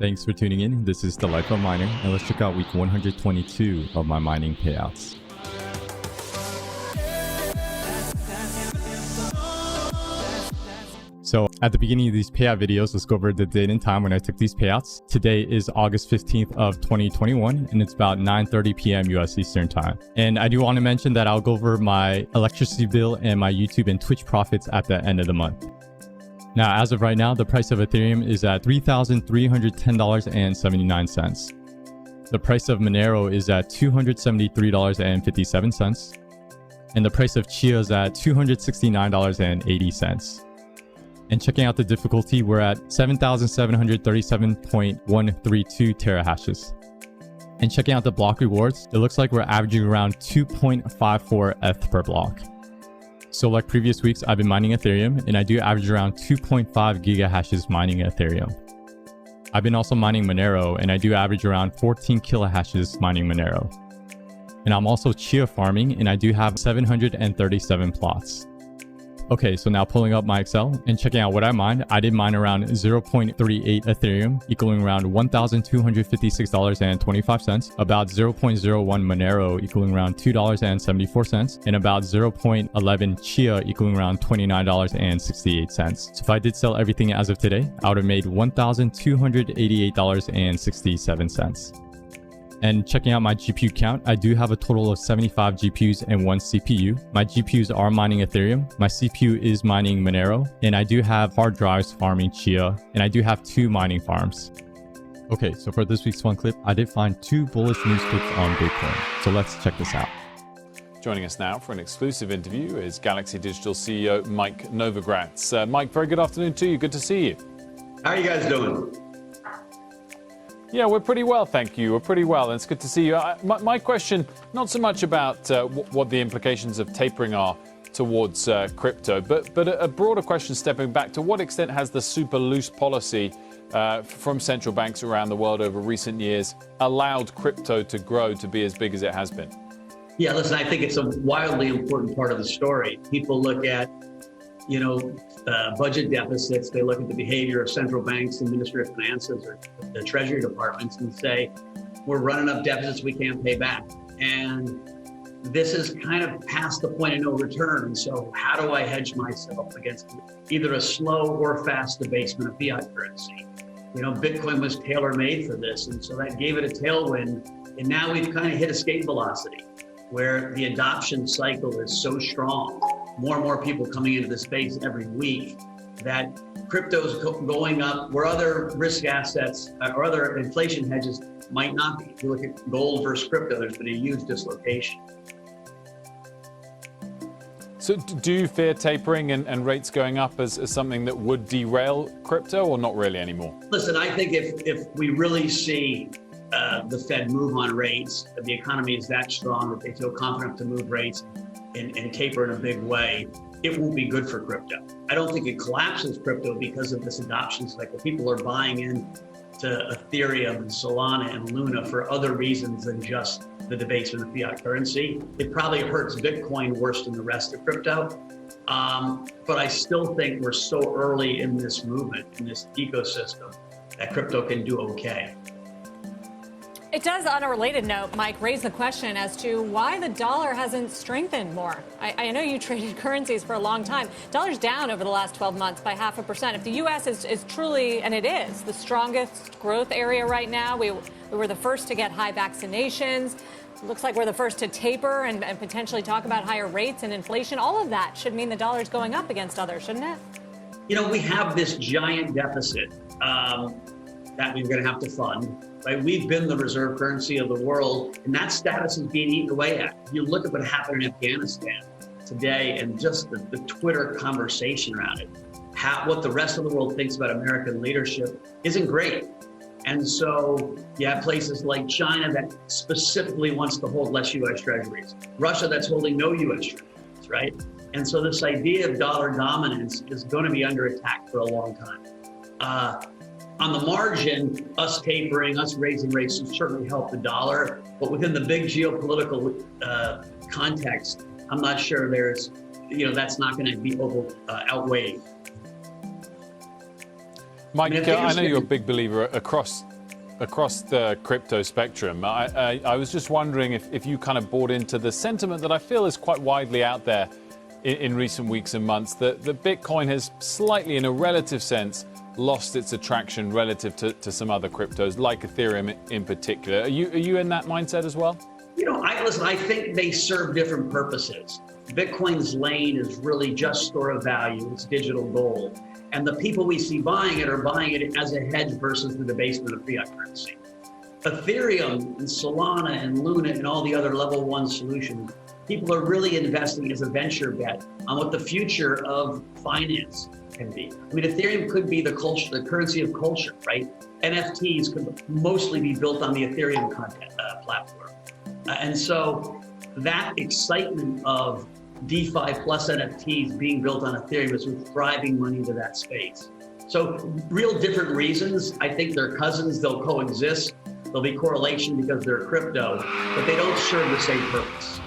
Thanks for tuning in. This is the Life of Miner, and let's check out week 122 of my mining payouts. So at the beginning of these payout videos, let's go over the date and time when I took these payouts. Today is August 15th of 2021, and it's about 9:30 p.m. US Eastern time. And I do want to mention that I'll go over my electricity bill and my YouTube and Twitch profits at the end of the month. Now, as of right now, the price of Ethereum is at $3,310.79. The price of Monero is at $273.57. And the price of Chia is at $269.80. And checking out the difficulty, we're at 7,737.132 terahashes. And checking out the block rewards, it looks like we're averaging around 2.54 ETH per block. So like previous weeks, I've been mining Ethereum, and I do average around 2.5 gigahashes mining Ethereum. I've been also mining Monero, and I do average around 14 kilahashes mining Monero. And I'm also Chia farming, and I do have 737 plots. Okay, so now pulling up my Excel and checking out what I mined, I did mine around 0.38 Ethereum, equaling around $1,256.25, about 0.01 Monero, equaling around $2.74, and about 0.11 Chia, equaling around $29.68. So if I did sell everything as of today, I would have made $1,288.67. And checking out my GPU count, I do have a total of 75 GPUs and 1 CPU. My GPUs are mining Ethereum, my CPU is mining Monero, and I do have hard drives farming Chia, and I do have 2 mining farms. Okay, so for this week's fun clip, I did find 2 bullish news clips on Bitcoin. So let's check this out. Joining us now for an exclusive interview is Galaxy Digital CEO Mike Novogratz. Mike, very good afternoon to you. Good to see you. How are you guys doing? Yeah, we're pretty well, thank you. We're pretty well, and it's good to see you. My question, not so much about what the implications of tapering are towards crypto, but a broader question stepping back. To what extent has the super loose policy from central banks around the world over recent years allowed crypto to grow to be as big as it has been? Yeah, listen, I think it's a wildly important part of the story. People look at, budget deficits, they look at the behavior of central banks, the Ministry of Finances, or the Treasury departments, and say, we're running up deficits we can't pay back. And this is kind of past the point of no return. And so how do I hedge myself against either a slow or fast debasement of fiat currency? Bitcoin was tailor-made for this, and so that gave it a tailwind. And now we've kind of hit escape velocity, where the adoption cycle is so strong, more and more people coming into the space every week, that crypto's going up where other risk assets or other inflation hedges might not be. If you look at gold versus crypto, there's been a huge dislocation. So do you fear tapering and rates going up as something that would derail crypto, or not really anymore? Listen, I think if we really see the Fed move on rates, the economy is that strong that they feel confident to move rates and taper in a big way, it won't be good for crypto. I don't think it collapses crypto because of this adoption cycle. People are buying in to Ethereum and Solana and Luna for other reasons than just the debasement of fiat currency. It probably hurts Bitcoin worse than the rest of crypto. But I still think we're so early in this movement, in this ecosystem, that crypto can do okay. It does, on a related note, Mike, raise the question as to why the dollar hasn't strengthened more. I know you traded currencies for a long time. Dollar's down over the last 12 months by 0.5%. If the U.S. is truly, and it is, the strongest growth area right now, we were the first to get high vaccinations. Looks like we're the first to taper and potentially talk about higher rates and inflation. All of that should mean the dollar's going up against others, shouldn't it? We have this giant deficit that we're going to have to fund. Right? We've been the reserve currency of the world, and that status is being eaten away at. If you look at what happened in Afghanistan today and just the Twitter conversation around it, what the rest of the world thinks about American leadership isn't great. And so you have places like China that specifically wants to hold less U.S. treasuries, Russia that's holding no U.S. treasuries, right? And so this idea of dollar dominance is going to be under attack for a long time. On the margin, us tapering, us raising rates will certainly help the dollar, but within the big geopolitical context, I'm not sure that's not going to be outweighed. Mike, if I know Ethereum's you're a big believer across the crypto spectrum. I was just wondering if you kind of bought into the sentiment that I feel is quite widely out there in recent weeks and months, that Bitcoin has slightly, in a relative sense, lost its attraction relative to some other cryptos, like Ethereum in particular. Are you in that mindset as well? I think they serve different purposes. Bitcoin's lane is really just store of value. It's digital gold. And the people we see buying it are buying it as a hedge versus the debasement of fiat currency. Ethereum and Solana and Luna and all the other level 1 solutions, people are really investing as a venture bet on what the future of finance can be. I mean, Ethereum could be the currency of culture, right? NFTs could mostly be built on the Ethereum content platform. And so that excitement of DeFi plus NFTs being built on Ethereum is what's driving money into that space. So real different reasons. I think they're cousins, they'll coexist. There'll be correlation because they're crypto, but they don't serve the same purpose.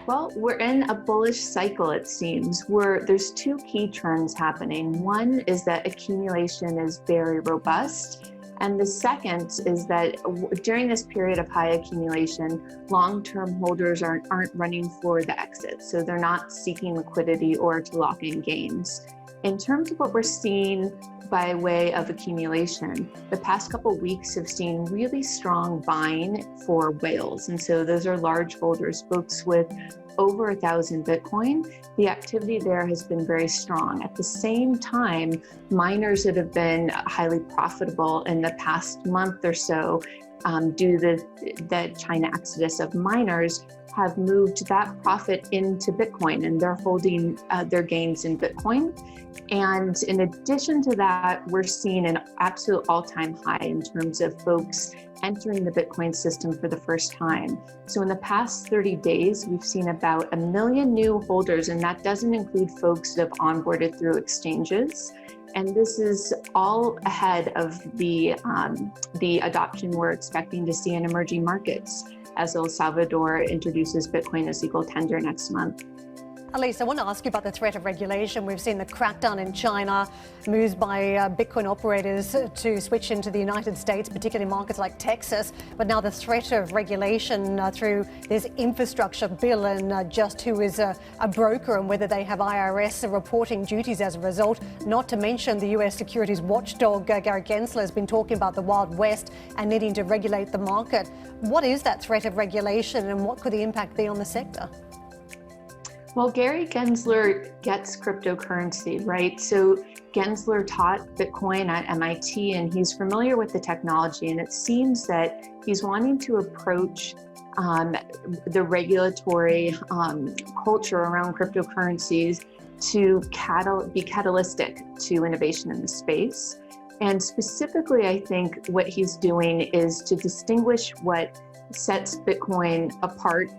Well, we're in a bullish cycle, it seems, where there's 2 key trends happening. One is that accumulation is very robust. And the second is that during this period of high accumulation, long-term holders aren't running for the exit. So they're not seeking liquidity or to lock in gains. In terms of what we're seeing by way of accumulation, the past couple of weeks have seen really strong buying for whales. And so those are large holders, folks with over 1,000 Bitcoin. The activity there has been very strong. At the same time, miners that have been highly profitable in the past month or so, due to the China exodus of miners, have moved that profit into Bitcoin, and they're holding their gains in Bitcoin. And in addition to that, we're seeing an absolute all-time high in terms of folks entering the Bitcoin system for the first time. So in the past 30 days, we've seen about 1 million new holders, and that doesn't include folks that have onboarded through exchanges. And this is all ahead of the adoption we're expecting to see in emerging markets as El Salvador introduces Bitcoin as legal tender next month. Elise, I want to ask you about the threat of regulation. We've seen the crackdown in China, moves by Bitcoin operators to switch into the United States, particularly markets like Texas. But now the threat of regulation through this infrastructure bill, and just who is a broker and whether they have IRS reporting duties as a result. Not to mention the US securities watchdog, Gary Gensler, has been talking about the Wild West and needing to regulate the market. What is that threat of regulation, and what could the impact be on the sector? Well, Gary Gensler gets cryptocurrency, right? So Gensler taught Bitcoin at MIT, and he's familiar with the technology. And it seems that he's wanting to approach the regulatory culture around cryptocurrencies to be catalytic to innovation in the space. And specifically, I think what he's doing is to distinguish what sets Bitcoin apart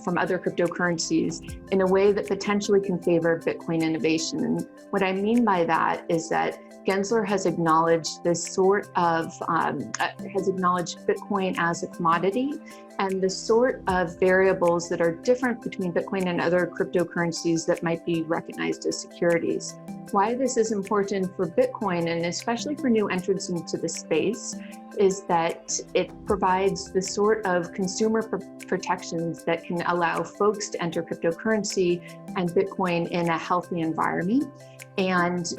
from other cryptocurrencies in a way that potentially can favor Bitcoin innovation. And what I mean by that is that Gensler has acknowledged this sort of, has acknowledged Bitcoin as a commodity and the sort of variables that are different between Bitcoin and other cryptocurrencies that might be recognized as securities. Why this is important for Bitcoin, and especially for new entrants into the space, is that it provides the sort of consumer protections that can allow folks to enter cryptocurrency and Bitcoin in a healthy environment and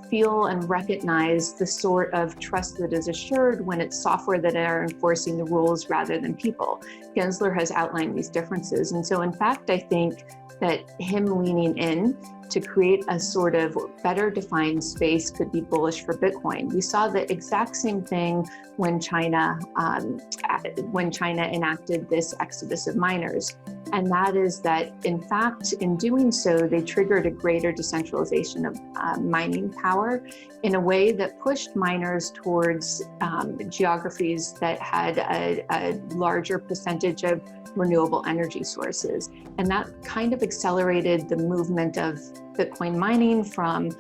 feel and recognize the sort of trust that is assured when it's software that are enforcing the rules rather than people. Gensler has outlined these differences. And so in fact, I think that him leaning in to create a sort of better defined space could be bullish for Bitcoin. We saw the exact same thing when China enacted this exodus of miners. And that is that, in fact, in doing so, they triggered a greater decentralization of mining power in a way that pushed miners towards geographies that had a larger percentage of renewable energy sources. And that kind of accelerated the movement of Bitcoin mining from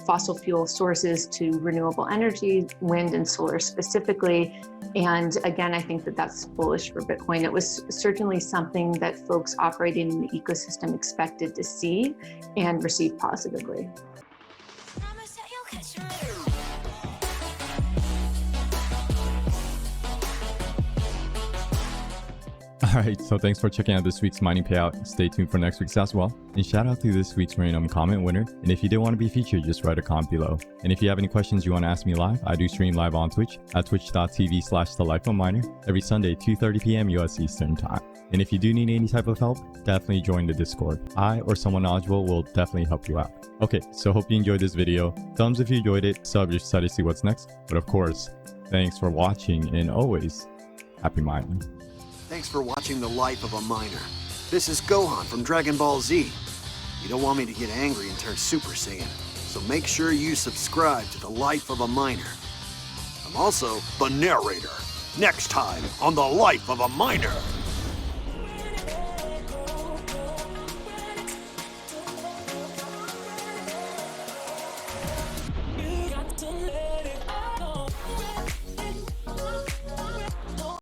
fossil fuel sources to renewable energy, wind and solar specifically. And again, I think that that's bullish for Bitcoin. It was certainly something that folks operating in the ecosystem expected to see and receive positively. Promise that you'll catch me. Alright, so thanks for checking out this week's mining payout. Stay tuned for next week's as well. And shout out to this week's random comment winner. And if you did want to be featured, just write a comment below. And if you have any questions you want to ask me live, I do stream live on Twitch at twitch.tv/thelifeofminer every Sunday, 2:30 p.m. US Eastern Time. And if you do need any type of help, definitely join the Discord. I or someone knowledgeable will definitely help you out. Okay, so hope you enjoyed this video. Thumbs if you enjoyed it, sub if you're excited to see what's next. But of course, thanks for watching and always happy mining. Thanks for watching The Life of a Miner. This is Gohan from Dragon Ball Z. You don't want me to get angry and turn Super Saiyan, so make sure you subscribe to The Life of a Miner. I'm also the narrator. Next time on The Life of a Miner.